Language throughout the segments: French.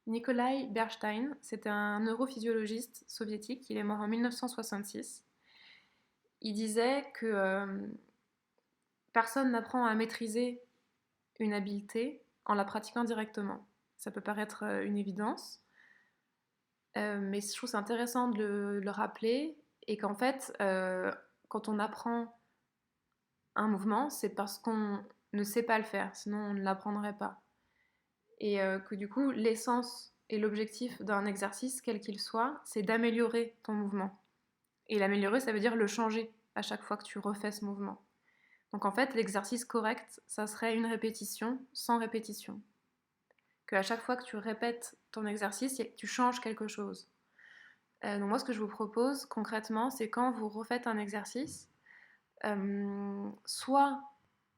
Nikolai Bernstein, c'était un neurophysiologiste soviétique, il est mort en 1966. Il disait que personne n'apprend à maîtriser une habileté en la pratiquant directement. Ça peut paraître une évidence, mais je trouve c'est intéressant de le rappeler et qu'en fait, quand on apprend un mouvement, c'est parce qu'on ne sait pas le faire, sinon on ne l'apprendrait pas. Et que du coup, l'essence et l'objectif d'un exercice, quel qu'il soit, c'est d'améliorer ton mouvement. Et l'améliorer, ça veut dire le changer à chaque fois que tu refais ce mouvement. Donc en fait, l'exercice correct, ça serait une répétition sans répétition. Que à chaque fois que tu répètes ton exercice, tu changes quelque chose. Donc moi, ce que je vous propose concrètement, c'est quand vous refaites un exercice, soit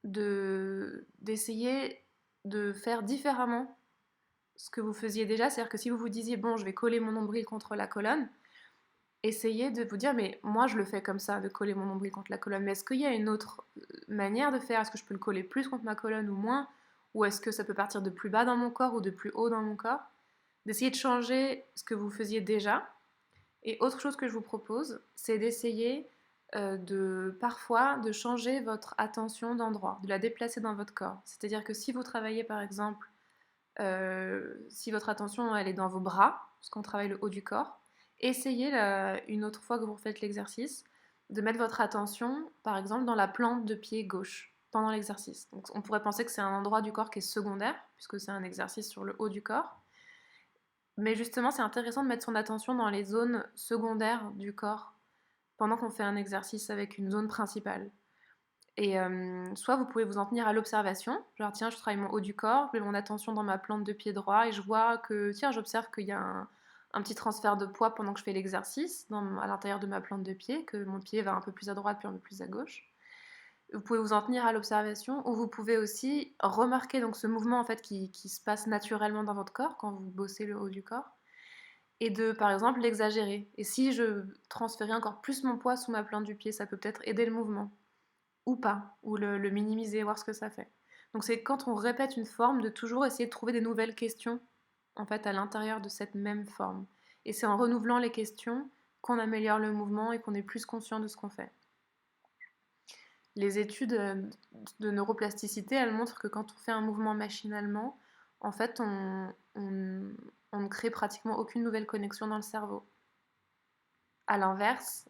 d'essayer de faire différemment ce que vous faisiez déjà, c'est-à-dire que si vous vous disiez bon, je vais coller mon nombril contre la colonne, essayez de vous dire mais moi je le fais comme ça, de coller mon nombril contre la colonne, mais est-ce qu'il y a une autre manière de faire? Est-ce que je peux le coller plus contre ma colonne ou moins? Ou est-ce que ça peut partir de plus bas dans mon corps ou de plus haut dans mon corps? D'essayer de changer ce que vous faisiez déjà. Et autre chose que je vous propose, c'est d'essayer de parfois de changer votre attention d'endroit, de la déplacer dans votre corps. C'est-à-dire que si vous travaillez par exemple, si votre attention elle est dans vos bras, parce qu'on travaille le haut du corps, essayez une autre fois que vous faites l'exercice de mettre votre attention par exemple dans la plante de pied gauche pendant l'exercice. Donc on pourrait penser que c'est un endroit du corps qui est secondaire puisque c'est un exercice sur le haut du corps. Mais justement, c'est intéressant de mettre son attention dans les zones secondaires du corps pendant qu'on fait un exercice avec une zone principale. Et soit vous pouvez vous en tenir à l'observation, genre tiens, je travaille mon haut du corps, je mets mon attention dans ma plante de pied droit et je vois que, tiens, j'observe qu'il y a un petit transfert de poids pendant que je fais l'exercice à l'intérieur de ma plante de pied, que mon pied va un peu plus à droite puis un peu plus à gauche. Vous pouvez vous en tenir à l'observation ou vous pouvez aussi remarquer donc ce mouvement en fait qui se passe naturellement dans votre corps quand vous bossez le haut du corps et de, par exemple, l'exagérer. Et si je transférais encore plus mon poids sous ma plante du pied, ça peut peut-être aider le mouvement, ou pas, ou le minimiser, voir ce que ça fait. Donc c'est quand on répète une forme de toujours essayer de trouver des nouvelles questions, en fait, à l'intérieur de cette même forme. Et c'est en renouvelant les questions qu'on améliore le mouvement et qu'on est plus conscient de ce qu'on fait. Les études de neuroplasticité, elles montrent que quand on fait un mouvement machinalement, en fait, on ne crée pratiquement aucune nouvelle connexion dans le cerveau. À l'inverse,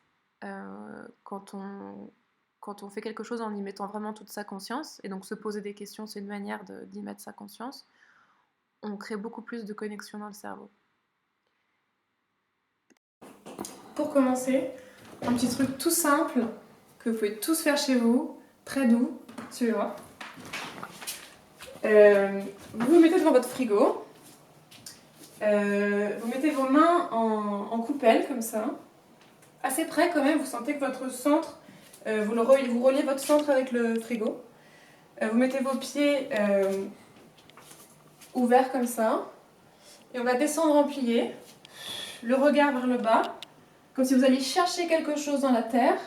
quand on fait quelque chose en y mettant vraiment toute sa conscience, et donc se poser des questions, c'est une manière d'y mettre sa conscience, on crée beaucoup plus de connexions dans le cerveau. Pour commencer, un petit truc tout simple que vous pouvez tous faire chez vous, très doux, suivez-moi. Vous vous mettez devant votre frigo, vous mettez vos mains en coupelle comme ça, assez près quand même, vous sentez que votre centre, vous reliez votre centre avec le frigo. Vous mettez vos pieds ouverts comme ça, et on va descendre en plié, le regard vers le bas, comme si vous alliez chercher quelque chose dans la terre.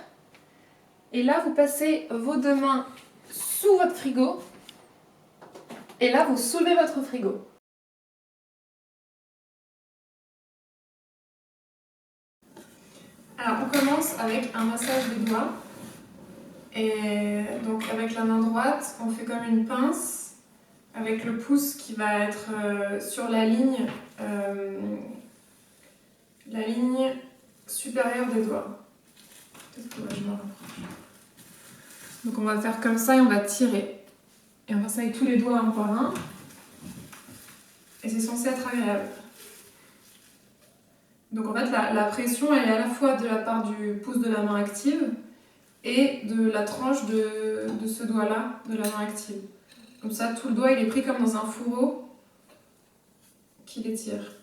Et là, vous passez vos deux mains sous votre frigo, et là, vous soulevez votre frigo. Alors, on commence avec un massage des doigts. Et donc, avec la main droite, on fait comme une pince, avec le pouce qui va être sur la ligne supérieure des doigts. Peut-être que je m'en rapproche. Donc, on va faire comme ça et on va tirer. Et on va ça avec tous les doigts un par un. Et c'est censé être agréable. Donc en fait, la pression, elle est à la fois de la part du pouce de la main active et de la tranche de ce doigt-là, de la main active. Comme ça, tout le doigt, il est pris comme dans un fourreau qui l'étire.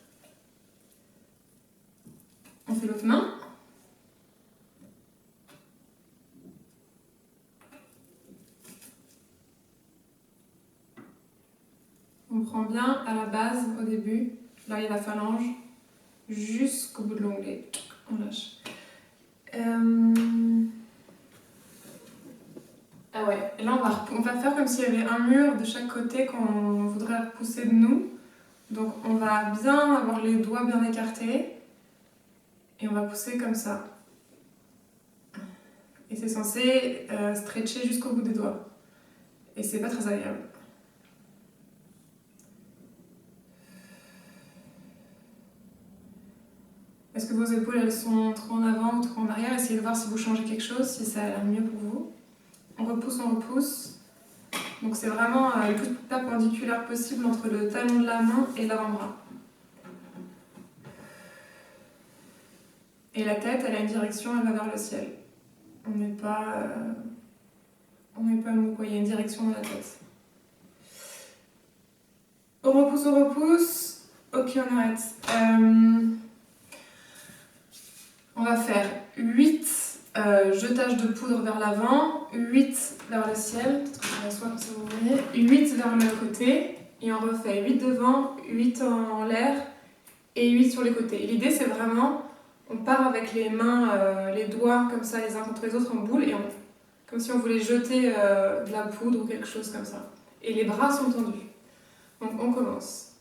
On fait l'autre main. On prend bien à la base, au début. Là, il y a la phalange. Jusqu'au bout de l'onglet. On lâche. Ah ouais, et là on va faire comme s'il y avait un mur de chaque côté qu'on voudrait repousser de nous. Donc on va bien avoir les doigts bien écartés et on va pousser comme ça. Et c'est censé stretcher jusqu'au bout des doigts. Et c'est pas très agréable. Est-ce que vos épaules elles sont trop en avant ou trop en arrière? Essayez de voir si vous changez quelque chose, si ça a l'air mieux pour vous. On repousse, on repousse. Donc c'est vraiment le plus perpendiculaire possible entre le talon de la main et l'avant-bras. Et la tête, elle a une direction, elle va vers le ciel. On n'est pas mou, quoi. Il y a une direction dans la tête. On repousse, on repousse. Ok, on arrête. On va faire 8 jetages de poudre vers l'avant, 8 vers le ciel, peut-être que je m'assois comme ça vous voyez, 8 vers le côté, et on refait 8 devant, 8 en l'air et 8 sur les côtés. L'idée c'est vraiment, on part avec les mains, les doigts comme ça les uns contre les autres en boule, et comme si on voulait jeter de la poudre ou quelque chose comme ça. Et les bras sont tendus. Donc on commence.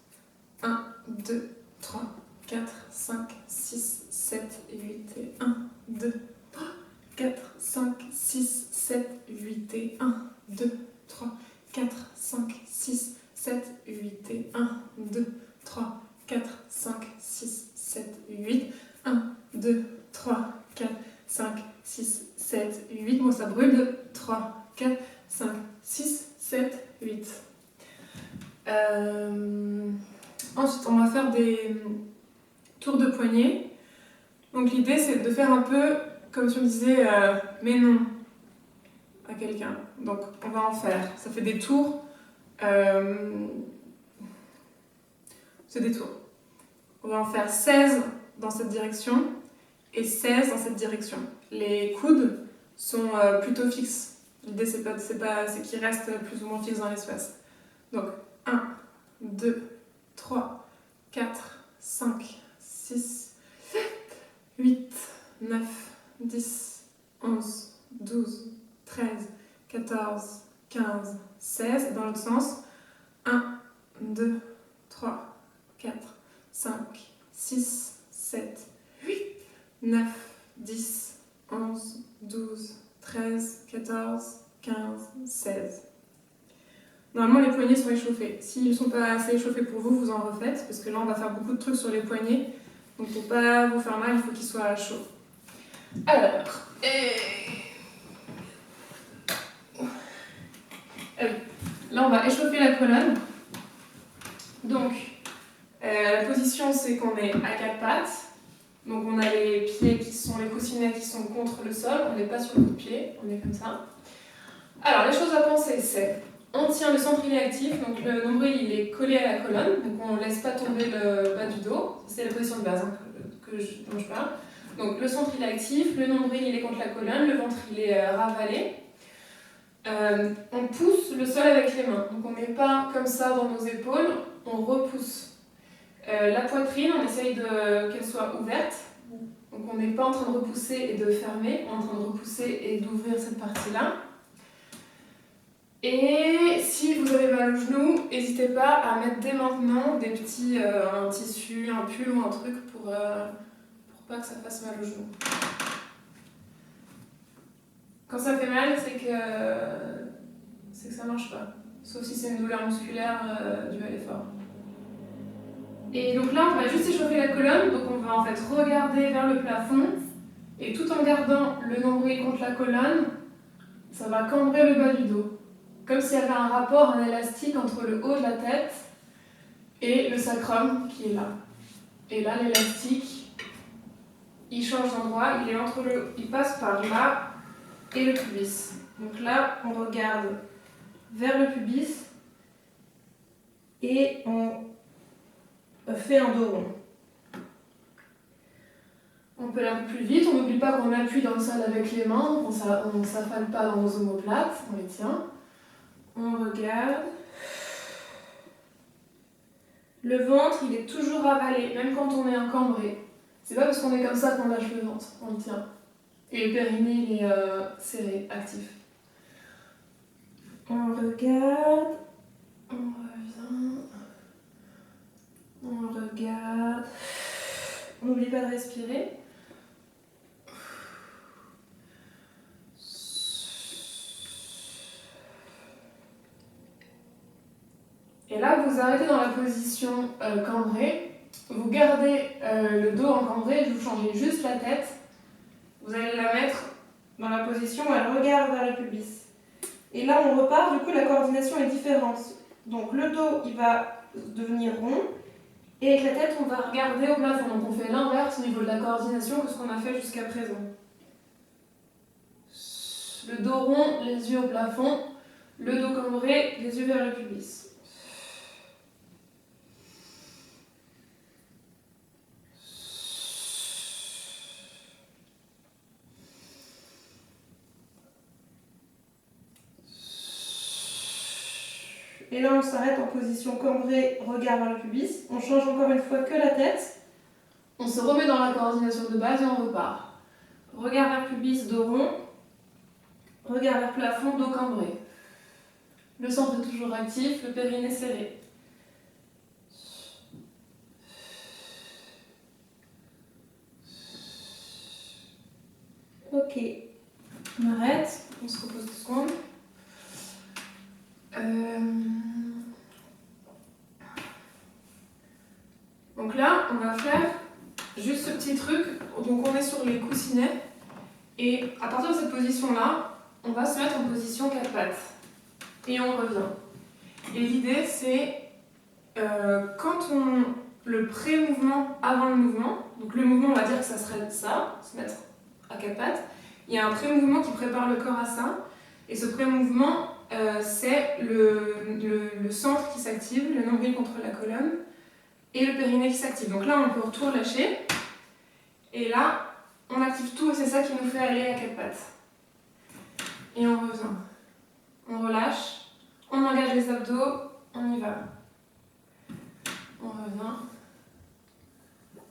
1, 2, 3, 4, 5, 6, 7, 8 et 1, 2, 3, 4, 5, 6, 7, 8 et 1, 2, 3, 4, 5, 6, 7, 8 et 1, 2, 3, 4, 5, 6, 7, 8, 1, 2, 3, 4, 5, 6, 7, 8. Bon, ça brûle. 3, 4, 5, 6, 7, 8. Ensuite, on va faire des tours de poignet. Donc l'idée, c'est de faire un peu comme si on disait mais non à quelqu'un. Donc on va en faire. Ça fait des tours. C'est des tours. On va en faire 16 dans cette direction et 16 dans cette direction. Les coudes sont plutôt fixes. L'idée, c'est qu'ils restent plus ou moins fixes dans l'espace. Donc 1, 2, 3, 4, 5, 6, 7, 8, 9, 10, 11, 12, 13, 14, 15, 16. Et dans l'autre sens, 1, 2, 3, 4, 5, 6, 7, 8, 9, 10, 11, 12, 13, 14, 15, 16. Normalement, les poignets sont échauffés. S'ils ne sont pas assez échauffés pour vous, vous en refaites, parce que là, on va faire beaucoup de trucs sur les poignets. Donc, pour ne pas vous faire mal, il faut qu'ils soient chauds. Alors, là, on va échauffer la colonne. Donc, la position, c'est qu'on est à quatre pattes. Donc, on a les pieds qui sont, les coussinets qui sont contre le sol. On n'est pas sur le bout de pied, on est comme ça. Alors, les choses à penser, c'est... On tient le centre, il est actif, donc le nombril il est collé à la colonne, donc on ne laisse pas tomber le bas du dos. C'est la position de base dont je parle. Donc le centre il est actif, le nombril il est contre la colonne, le ventre il est ravalé. On pousse le sol avec les mains, donc on ne met pas comme ça dans nos épaules, on repousse. La poitrine, on essaye qu'elle soit ouverte, donc on n'est pas en train de repousser et de fermer, on est en train de repousser et d'ouvrir cette partie-là. Et si vous avez mal au genou, n'hésitez pas à mettre dès maintenant des petits, un tissu, un pull ou un truc pour pas que ça fasse mal au genou. Quand ça fait mal, c'est que ça marche pas. Sauf si c'est une douleur musculaire due à l'effort. Et donc là, on va juste échauffer la colonne, donc on va en fait regarder vers le plafond, et tout en gardant le nombril contre la colonne, ça va cambrer le bas du dos. Comme s'il y avait un rapport, un élastique entre le haut de la tête et le sacrum qui est là. Et là, l'élastique, il change d'endroit, il passe par là et le pubis. Donc là, on regarde vers le pubis et on fait un dos rond. On peut aller un peu plus vite, on n'oublie pas qu'on appuie dans le sol avec les mains, on ne s'affale pas dans nos omoplates, on les tient. On regarde. Le ventre, il est toujours ravalé, même quand on est encambré. C'est pas parce qu'on est comme ça qu'on lâche le ventre, on le tient. Et le périnée, il est serré, actif. On regarde. On revient. On regarde. On n'oublie pas de respirer. Et là, vous arrêtez dans la position cambrée. Vous gardez le dos encambré, vous changez juste la tête. Vous allez la mettre dans la position où elle regarde vers le pubis. Et là, on repart, du coup, la coordination est différente. Donc, le dos, il va devenir rond. Et avec la tête, on va regarder au plafond. Donc, on fait l'inverse au niveau de la coordination que ce qu'on a fait jusqu'à présent. Le dos rond, les yeux au plafond. Le dos cambré, les yeux vers le pubis. Et là, on s'arrête en position cambrée, regard vers le pubis. On change encore une fois que la tête. On se remet dans la coordination de base et on repart. Regard vers pubis, dos rond. Regard vers plafond, dos cambré. Le centre est toujours actif, le périnée serré. Ok. On arrête, on se repose 2 secondes. Donc là, on va faire juste ce petit truc. Donc on est sur les coussinets. Et à partir de cette position-là, on va se mettre en position 4 pattes. Et on revient. Et l'idée, c'est quand le pré-mouvement avant le mouvement, donc le mouvement, on va dire que ça serait ça, se mettre à 4 pattes. Il y a un pré-mouvement qui prépare le corps à ça. Et ce pré-mouvement, c'est le centre qui s'active, le nombril contre la colonne, et le périnée qui s'active. Donc là, on peut tout relâcher. Et là, on active tout et c'est ça qui nous fait aller à 4 pattes. Et on revient. On relâche. On engage les abdos. On y va. On revient.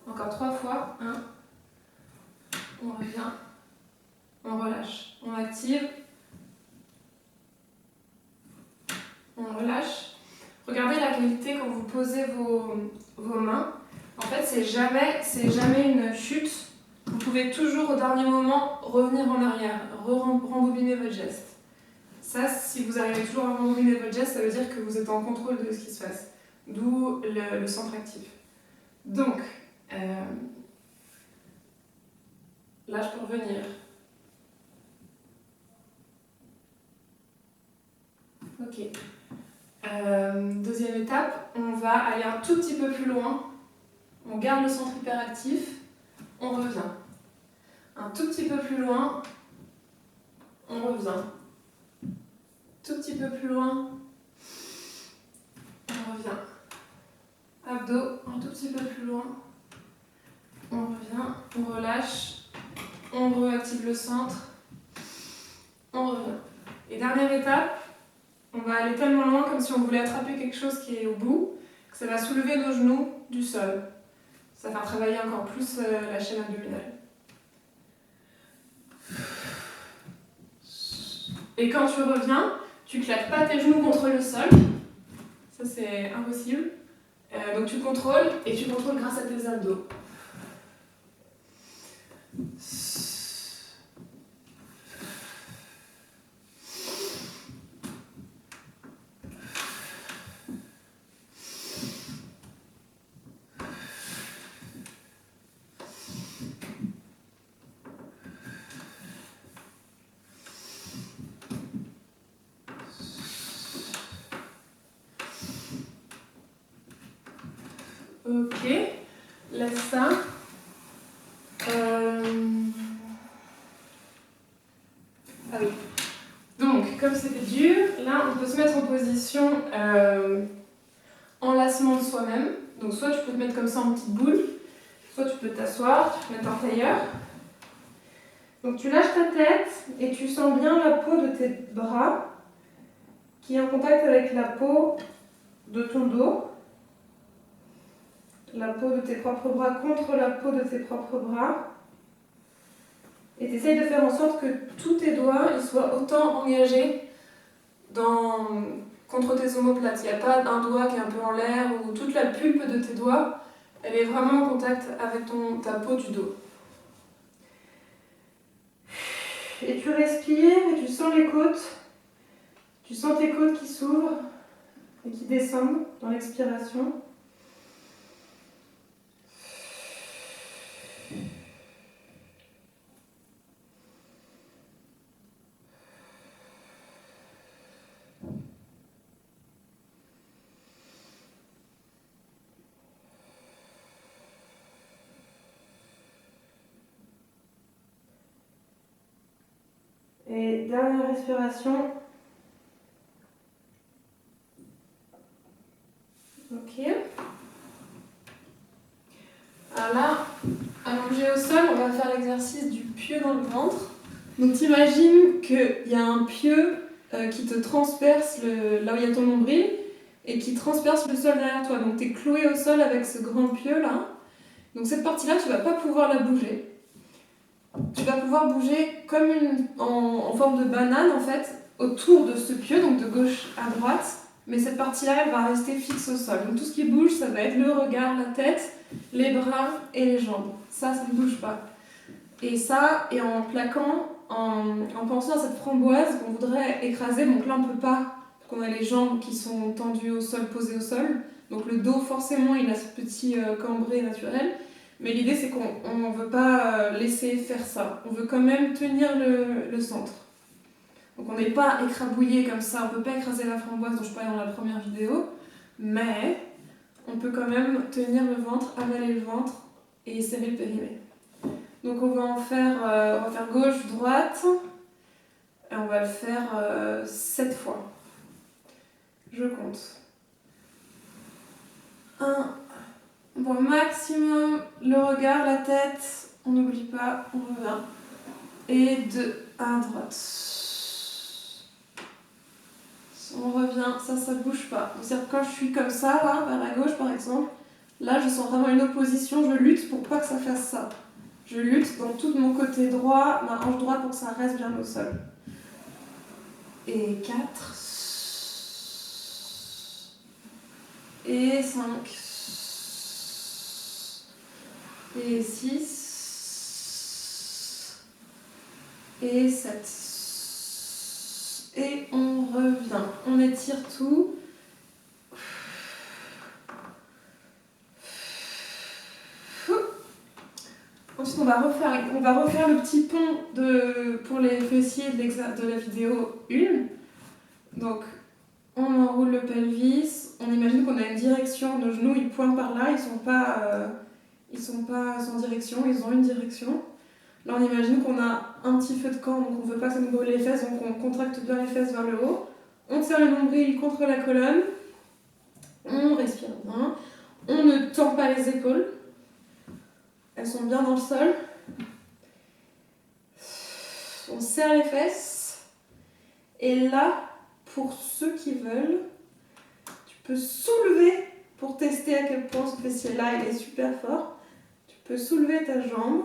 Encore 3 fois. 1. On revient. On relâche. On active. On relâche. Regardez la qualité quand vous posez vos mains. En fait, c'est jamais une chute. Vous pouvez toujours au dernier moment revenir en arrière, rembobiner votre geste. Ça, si vous arrivez toujours à rembobiner votre geste, ça veut dire que vous êtes en contrôle de ce qui se passe. D'où le centre actif. Donc, là, je peux revenir. Ok. Deuxième étape, on va aller un tout petit peu plus loin. On garde le centre hyperactif. On revient. Un tout petit peu plus loin. On revient. Tout petit peu plus loin. On revient. Abdos, un tout petit peu plus loin. On revient. On relâche. On réactive le centre. On revient. Et dernière étape, on va aller tellement loin comme si on voulait attraper quelque chose qui est au bout, que ça va soulever nos genoux du sol. Ça va faire travailler encore plus la chaîne abdominale. Et quand tu reviens, tu claques pas tes genoux contre le sol. Ça, c'est impossible. Donc tu contrôles, et tu contrôles grâce à tes abdos. Ok, laisse ça. Ah oui. Donc, comme c'était dur, là on peut se mettre en position enlacement de soi-même. Donc, soit tu peux te mettre comme ça en petite boule, soit tu peux t'asseoir, tu peux te mettre en tailleur. Donc, tu lâches ta tête et tu sens bien la peau de tes bras qui est en contact avec la peau de ton dos. La peau de tes propres bras contre la peau de tes propres bras. Et tu essayes de faire en sorte que tous tes doigts ils soient autant engagés contre tes omoplates. Il n'y a pas un doigt qui est un peu en l'air ou toute la pulpe de tes doigts, elle est vraiment en contact avec ta peau du dos. Et tu respires et tu sens les côtes. Tu sens tes côtes qui s'ouvrent et qui descendent dans l'expiration. Et dernière respiration. Ok. Alors là, allongé au sol, on va faire l'exercice du pieu dans le ventre. Donc t'imagines qu'il y a un pieu qui te transperce là où il y a ton nombril et qui transperce le sol derrière toi. Donc t'es cloué au sol avec ce grand pieu là. Donc cette partie-là, tu vas pas pouvoir la bouger. Tu vas pouvoir bouger comme en forme de banane en fait, autour de ce pieu, donc de gauche à droite. Mais cette partie-là, elle va rester fixe au sol. Donc tout ce qui bouge, ça va être le regard, la tête, les bras et les jambes. Ça ne bouge pas. Et ça, et en plaquant, en pensant à cette framboise qu'on voudrait écraser, donc là on peut pas, parce qu'on a les jambes qui sont tendues au sol, posées au sol. Donc le dos, forcément, il a ce petit cambré naturel. Mais l'idée, c'est qu'on ne veut pas laisser faire ça. On veut quand même tenir le centre. Donc on n'est pas écrabouillé comme ça, on ne peut pas écraser la framboise dont je parlais dans la première vidéo, mais on peut quand même tenir le ventre, avaler le ventre et serrer le périnée. Donc on va faire gauche, droite, et on va le faire 7 fois. Je compte. 1, on voit maximum le regard, la tête, on n'oublie pas, on revient. Et 2 à droite. On revient, ça bouge pas. C'est-à-dire que quand je suis comme ça, là, vers la gauche par exemple, là je sens vraiment une opposition, je lutte pour pas que ça fasse ça. Je lutte dans tout mon côté droit, ma hanche droite pour que ça reste bien au sol. Et 4. Et 5. Et 6. Et 7. Et on revient. On étire tout. Ensuite, on va refaire le petit pont pour les fessiers de la vidéo 1. Donc, on enroule le pelvis. On imagine qu'on a une direction. Nos genoux, ils pointent par là. Ils sont pas sans direction. Ils ont une direction. Là, on imagine qu'on a un petit feu de camp. Donc, on ne veut pas que ça nous brûle les fesses. Donc, on contracte bien les fesses vers le haut. On tire le nombril contre la colonne. On respire bien. On ne tend pas les épaules. Elles sont bien dans le sol. On serre les fesses. Et là, pour ceux qui veulent, tu peux soulever pour tester à quel point ce fessier-là il est super fort. Tu peux soulever ta jambe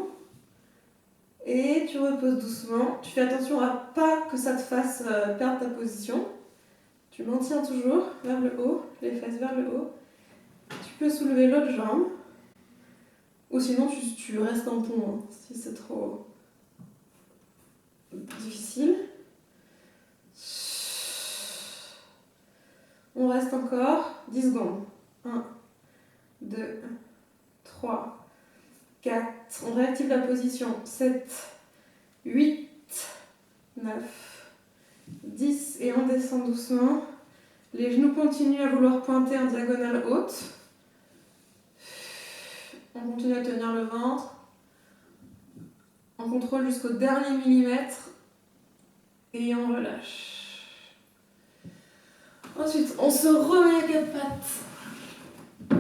et tu reposes doucement. Tu fais attention à pas que ça te fasse perdre ta position. Tu maintiens toujours vers le haut, les fesses vers le haut. Tu peux soulever l'autre jambe. Ou sinon, tu restes en pont hein, si c'est trop difficile. On reste encore 10 secondes. 1, 2, 3, 4. On réactive la position. 7, 8, 9, 10. Et on descend doucement. Les genoux continuent à vouloir pointer en diagonale haute. On continue à tenir le ventre. On contrôle jusqu'au dernier millimètre. Et on relâche. Ensuite, on se remet à quatre pattes.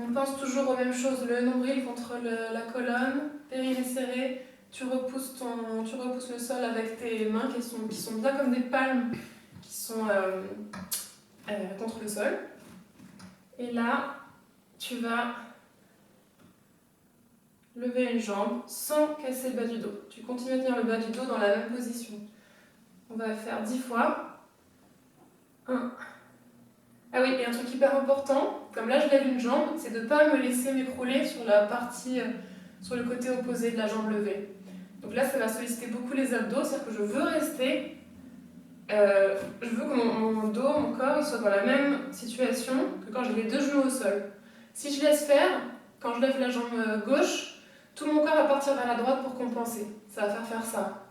On pense toujours aux mêmes choses. Le nombril contre la colonne, périnée serré. Tu repousses le sol avec tes mains qui sont bien comme des palmes qui sont contre le sol. Et là, tu vas lever une jambe sans casser le bas du dos. Tu continues à tenir le bas du dos dans la même position. On va faire 10 fois. 1, Ah oui, et un truc hyper important, comme là je lève une jambe, c'est de ne pas me laisser m'écrouler sur la partie, sur le côté opposé de la jambe levée. Donc là, ça va solliciter beaucoup les abdos, c'est-à-dire que je veux rester, je veux que mon dos, mon corps, il soit dans la même situation que quand j'ai les deux genoux au sol. Si je laisse faire, quand je lève la jambe gauche, tout mon corps va partir vers la droite pour compenser. Ça va faire ça.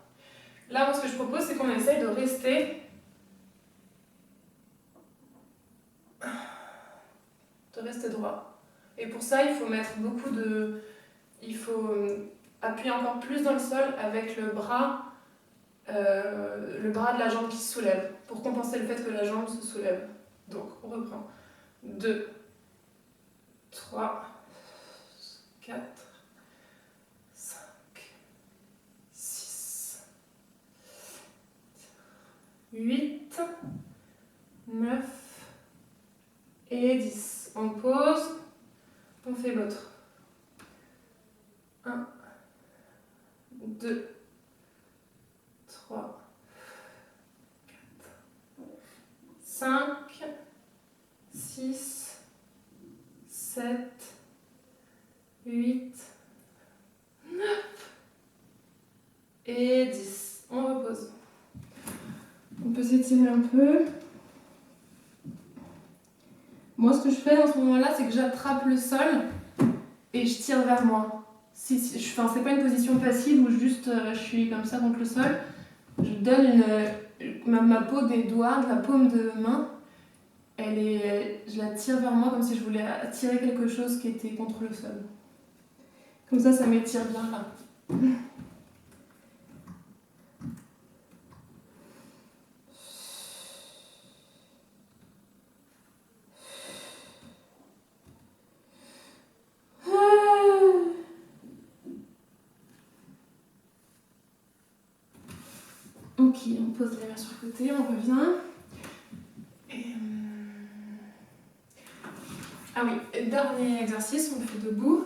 Là, moi, ce que je propose, c'est qu'on essaye de rester droit. Et pour ça, il faut mettre beaucoup de... Il faut appuyer encore plus dans le sol avec le bras de la jambe qui se soulève, pour compenser le fait que la jambe se soulève. Donc, on reprend. 2, 3, 4, 5, 6, 8, 9 et 10. On pose, on fait l'autre. 1, 2, 3, 4, 5, 6, 7, 8, 9 et 10. On repose. On peut s'étirer un peu. Moi, ce que je fais dans ce moment-là, c'est que j'attrape le sol et je tire vers moi. Enfin, c'est pas une position passive où juste je suis comme ça contre le sol. Je donne ma peau des doigts, de la paume de main. Je la tire vers moi comme si je voulais attirer quelque chose qui était contre le sol. Comme ça m'étire bien là. Ok, on pose les mains sur le côté, on revient. Ah oui, dernier exercice, on le fait debout.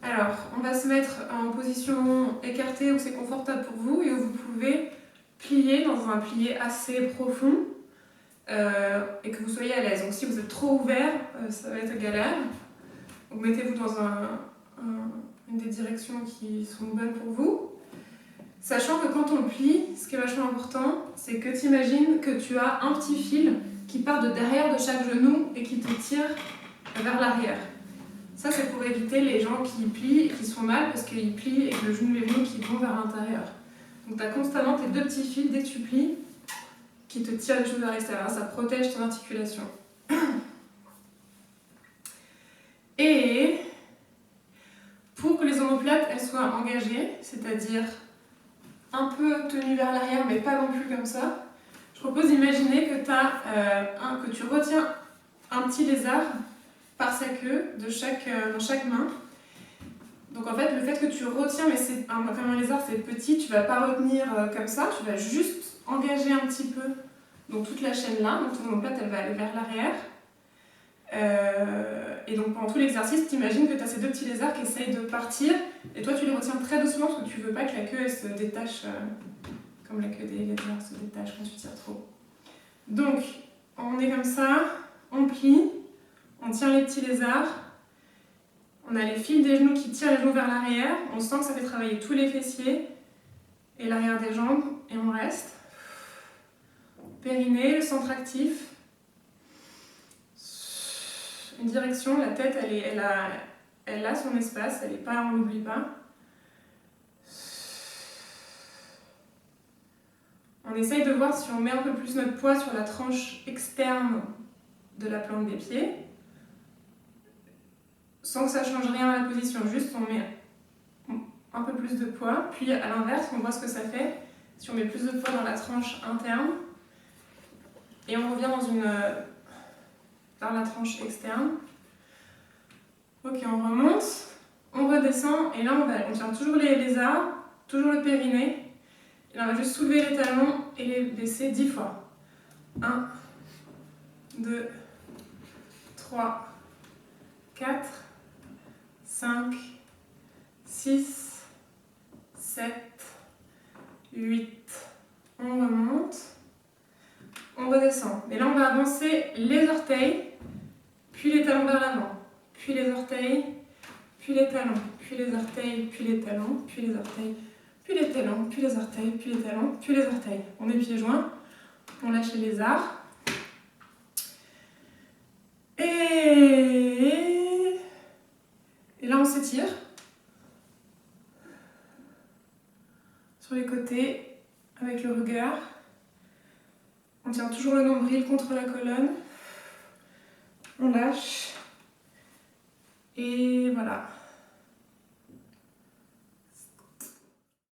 Alors, on va se mettre en position écartée où c'est confortable pour vous et où vous pouvez plier dans un plié assez profond et que vous soyez à l'aise. Donc si vous êtes trop ouvert, ça va être galère. Donc mettez-vous dans une des directions qui sont bonnes pour vous. Sachant que quand on plie, ce qui est vachement important, c'est que tu imagines que tu as un petit fil qui part de derrière de chaque genou et qui te tire vers l'arrière. Ça, c'est pour éviter les gens qui plient et qui se font mal parce qu'ils plient et que le genou et le genou qui vont vers l'intérieur. Donc tu as constamment tes deux petits fils dès que tu plies qui te tirent les genoux vers l'extérieur. Ça protège ton articulation. Et pour que les omoplates elles soient engagées, c'est-à-dire un peu tenues vers l'arrière mais pas non plus comme ça, je propose d'imaginer que, que tu retiens un petit lézard par sa queue dans chaque main. Donc en fait, le fait que tu retiens, mais comme un lézard c'est petit, tu vas pas retenir comme ça, tu vas juste engager un petit peu donc toute la chaîne là, donc ton omoplate elle va aller vers l'arrière. Et donc pendant tout l'exercice, tu imagines que tu as ces deux petits lézards qui essayent de partir et toi tu les retiens très doucement parce que tu veux pas que la queue elle se détache comme la queue des lézards se détache quand tu tires trop. Donc on est comme ça, on plie, on tient les petits lézards. On a les fils des genoux qui tirent les genoux vers l'arrière. On sent que ça fait travailler tous les fessiers et l'arrière des jambes. Et on reste. Périnée, le centre actif. Une direction, la tête, elle a son espace. Elle est pas, on l'oublie pas. On essaye de voir si on met un peu plus notre poids sur la tranche externe de la plante des pieds. Sans que ça change rien à la position, juste on met un peu plus de poids, puis à l'inverse, on voit ce que ça fait si on met plus de poids dans la tranche interne et on revient dans la tranche externe. Ok, on remonte, on redescend et là on tient toujours les lézards, toujours le périnée et là on va juste soulever les talons et les baisser 10 fois. 1, 2, 3, 4, 5, 6, 7, 8, on remonte, on redescend. Et là on va avancer les orteils, puis les talons vers l'avant, puis les orteils, puis les talons, puis les orteils, puis les talons, puis les orteils, puis les talons, puis les orteils, puis les talons, puis les orteils. On est pieds joints, on lâche les lézards. Et là on s'étire sur les côtés avec le regard. On tient toujours le nombril contre la colonne. On lâche. Et voilà.